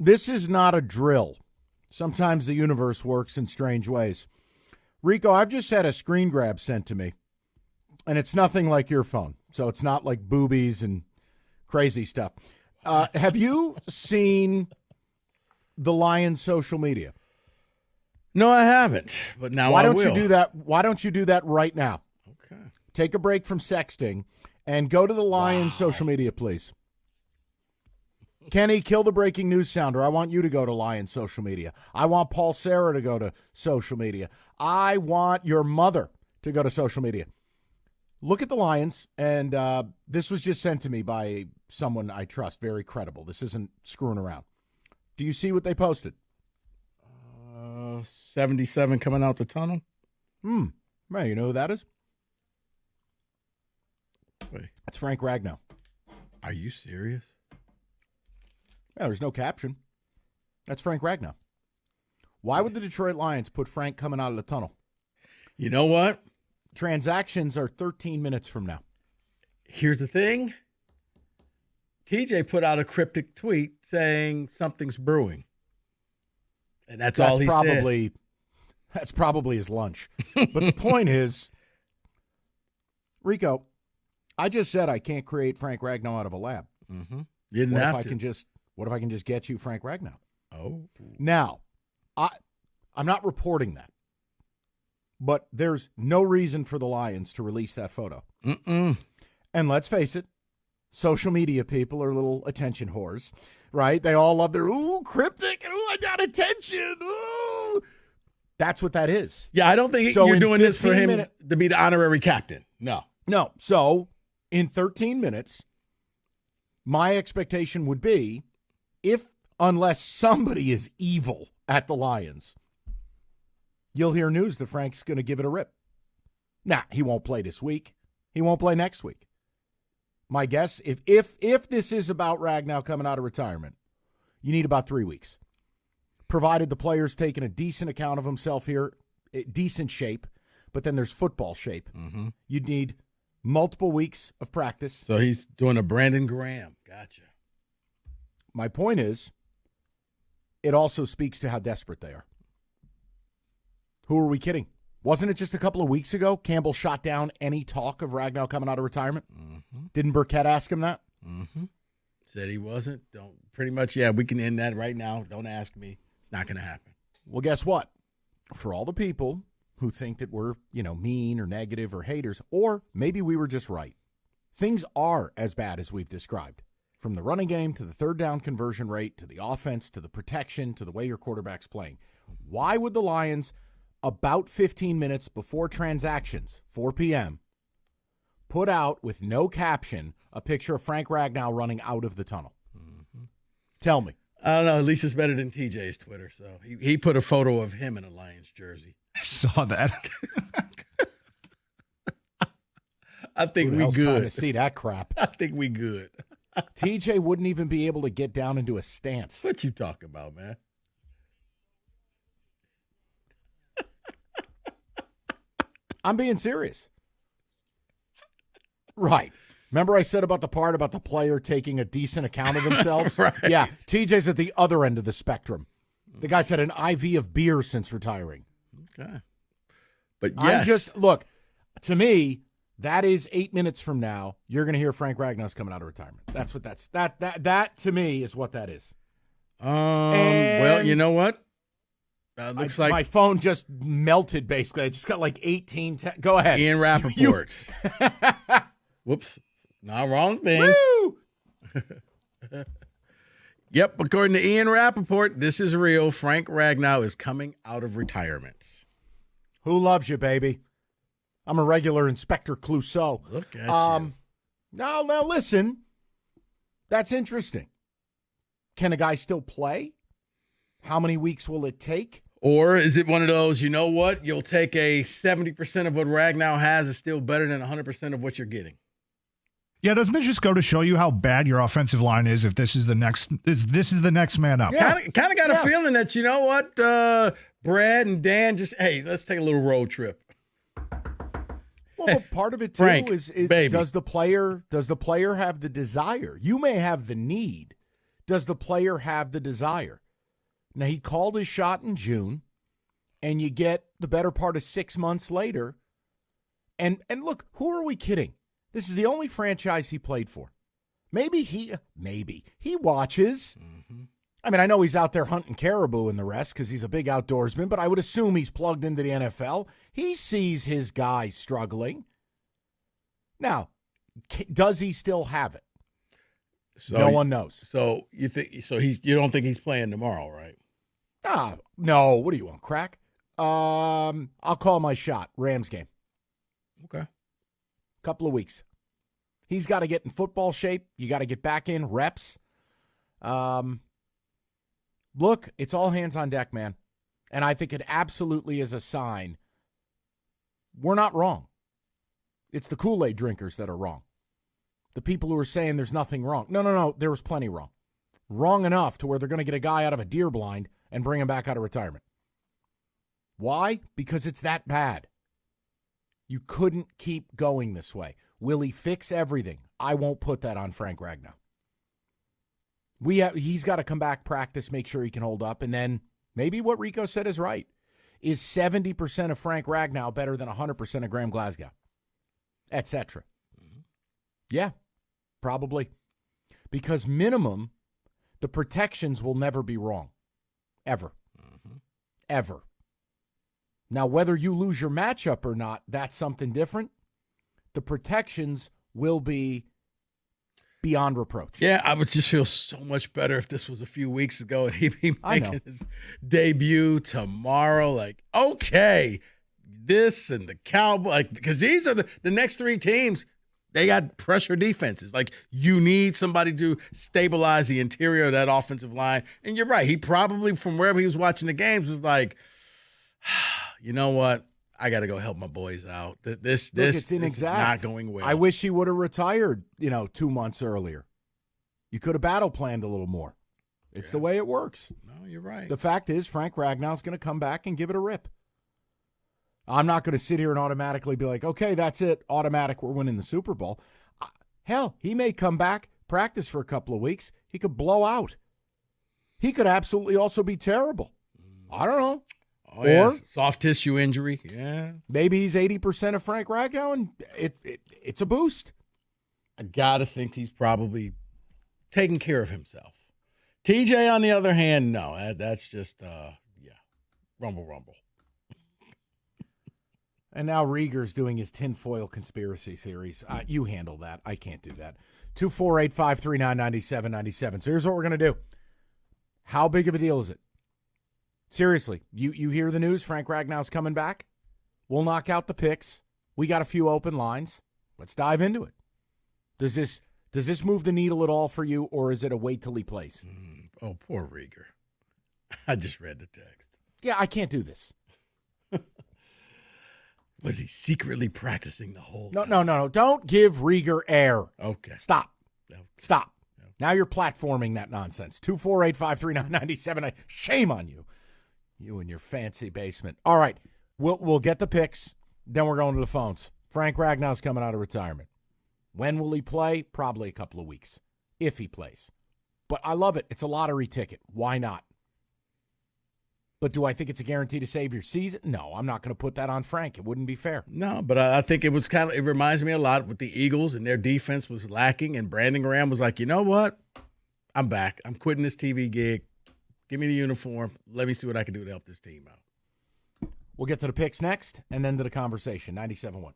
This is not a drill. Sometimes the universe works in strange ways. Rico, I've just had a screen grab sent to me, and it's nothing like your phone. So it's not like boobies and crazy stuff. Have you seen the Lions' social media? No, I haven't, but now Why I don't will. you do that? Why don't you do that right now? Okay. Take a break from sexting and go to the Lions' social media, please. Kenny, kill the breaking news sounder. I want you to go to Lions' social media. I want Paul Serra to go to social media. I want your mother to go to social media. Look at the Lions, and this was just sent to me by someone I trust, very credible. This isn't screwing around. Do you see what they posted? 77 coming out the tunnel. Well, you know who that is? Wait, That's Frank Ragnow. are you serious? Yeah, there's no caption. That's Frank Ragnow. Why would the Detroit Lions put Frank coming out of the tunnel? You know what? Transactions are 13 minutes from now. Here's the thing. TJ put out a cryptic tweet saying something's brewing. And that's all he said. That's probably his lunch. But the point is, Rico, I just said I can't create Frank Ragnow out of a lab. Mm-hmm. You didn't What have if I to. can just What if I can just get you Frank Ragnow? Oh. Now, I'm not reporting that, but there's no reason for the Lions to release that photo. Mm-mm. And let's face it, social media people are little attention whores, right? They all love their, cryptic, and I got attention, ooh. That's what that is. Yeah, I don't think So you're in doing this for 15 him minute- to be the honorary captain. No. No. So in 13 minutes, my expectation would be, unless somebody is evil at the Lions, you'll hear news that Frank's going to give it a rip. Nah, he won't play this week. He won't play next week. My guess, if this is about Ragnow coming out of retirement, you need about 3 weeks. Provided the player's taking a decent account of himself here, decent shape, but then there's football shape. Mm-hmm. You'd need multiple weeks of practice. So he's doing a Brandon Graham. Gotcha. My point is, it also speaks to how desperate they are. Who are we kidding? Wasn't it just a couple of weeks ago Campbell shot down any talk of Ragnow coming out of retirement? Mm-hmm. Didn't Burkett ask him that? Mm-hmm. Said he wasn't. Don't. Pretty much, yeah, we can end that right now. Don't ask me. It's not going to happen. Well, guess what? For all the people who think that we're, mean or negative or haters, or maybe we were just right, things are as bad as we've described. From the running game to the third down conversion rate to the offense to the protection to the way your quarterback's playing. Why would the Lions, about 15 minutes before transactions, 4 p.m., put out with no caption a picture of Frank Ragnow running out of the tunnel? Mm-hmm. Tell me. I don't know. At least it's better than TJ's Twitter. So he put a photo of him in a Lions jersey. I saw that. I think Who the we hell's good. trying to see that crap? I think we good. TJ wouldn't even be able to get down into a stance. What you talking about, man? I'm being serious. Right. Remember I said about the part about the player taking a decent account of themselves? Right. Yeah, TJ's at the other end of the spectrum. The guy's had an IV of beer since retiring. Okay. But yes. Look, to me, that is 8 minutes from now, you're going to hear Frank Ragnow's coming out of retirement. That's what that to me is what that is. Well, you know what? Looks like my phone just melted, basically. I just got like 18. Go ahead. Ian Rappaport. Whoops. Not wrong thing. Woo! Yep, according to Ian Rappaport, this is real. Frank Ragnow is coming out of retirement. Who loves you, baby? I'm a regular Inspector Clouseau. Look at you. Now, listen. That's interesting. Can a guy still play? How many weeks will it take? Or is it one of those, you know what? You'll take a 70% of what Ragnow has is still better than 100% of what you're getting. Yeah, doesn't it just go to show you how bad your offensive line is if this is the next man up? Yeah. Kind of got a feeling that, you know what, Brad and Dan just, hey, let's take a little road trip. Well, but part of it too Frank, is baby. does the player have the desire? You may have the need, Does the player have the desire? Now, he called his shot in June, and you get the better part of 6 months later. And look, who are we kidding? This is the only franchise he played for. Maybe he watches. Mm-hmm. I mean, I know he's out there hunting caribou and the rest because he's a big outdoorsman, but I would assume he's plugged into the NFL. He sees his guy struggling. Now, does he still have it? So, no one knows. So you don't think he's playing tomorrow, right? No. What do you want, crack? I'll call my shot. Rams game. Okay. Couple of weeks. He's got to get in football shape. You got to get back in reps. Look, it's all hands on deck, man. And I think it absolutely is a sign. We're not wrong. It's the Kool-Aid drinkers that are wrong. The people who are saying there's nothing wrong. No. There was plenty wrong. Wrong enough to where they're going to get a guy out of a deer blind and bring him back out of retirement. Why? Because it's that bad. You couldn't keep going this way. Will he fix everything? I won't put that on Frank Ragnow. He's got to come back, practice, make sure he can hold up, and then maybe what Rico said is right. Is 70% of Frank Ragnow better than 100% of Graham Glasgow? Etc. Mm-hmm. Yeah, probably. Because minimum, the protections will never be wrong. Ever. Mm-hmm. Ever. Now, whether you lose your matchup or not, that's something different. The protections will be beyond reproach. Yeah, I would just feel so much better if this was a few weeks ago and he'd be making his debut tomorrow. Like, okay, this and the Cowboys, because these are the next three teams. They got pressure defenses. Like, you need somebody to stabilize the interior of that offensive line. And you're right. He probably, from wherever he was watching the games, was like, you know what? I got to go help my boys out. This is not going well. I wish he would have retired, 2 months earlier. You could have battle planned a little more. It's the way it works. No, you're right. The fact is, Frank Ragnow's going to come back and give it a rip. I'm not going to sit here and automatically be like, okay, that's it. Automatic, we're winning the Super Bowl. Hell, he may come back, practice for a couple of weeks. He could blow out. He could absolutely also be terrible. I don't know. Oh, or soft tissue injury. Yeah. Maybe he's 80% of Frank Ragnow, and it's a boost. I got to think he's probably taking care of himself. TJ, on the other hand, no. That's just, rumble. And now Rieger's doing his tinfoil conspiracy theories. You handle that. I can't do that. 248-539-9797. So here's what we're going to do. How big of a deal is it? Seriously, you hear the news, Frank Ragnow's coming back? We'll knock out the picks. We got a few open lines. Let's dive into it. Does this move the needle at all for you, or is it a wait till he plays? Oh, poor Rieger. I just read the text. Yeah, I can't do this. Was he secretly practicing the whole time? No. Don't give Rieger air. Okay. Stop. Okay. Stop. Okay. Now you're platforming that nonsense. 248-539-97. Shame on you. You and your fancy basement. All right. We'll get the picks. Then we're going to the phones. Frank Ragnow's coming out of retirement. When will he play? Probably a couple of weeks, if he plays. But I love it. It's a lottery ticket. Why not? But do I think it's a guarantee to save your season? No, I'm not going to put that on Frank. It wouldn't be fair. No, but I think it reminds me a lot with the Eagles, and their defense was lacking, and Brandon Graham was like, you know what? I'm back. I'm quitting this TV gig. Give me the uniform. Let me see what I can do to help this team out. We'll get to the picks next, and then to the conversation. 97.1.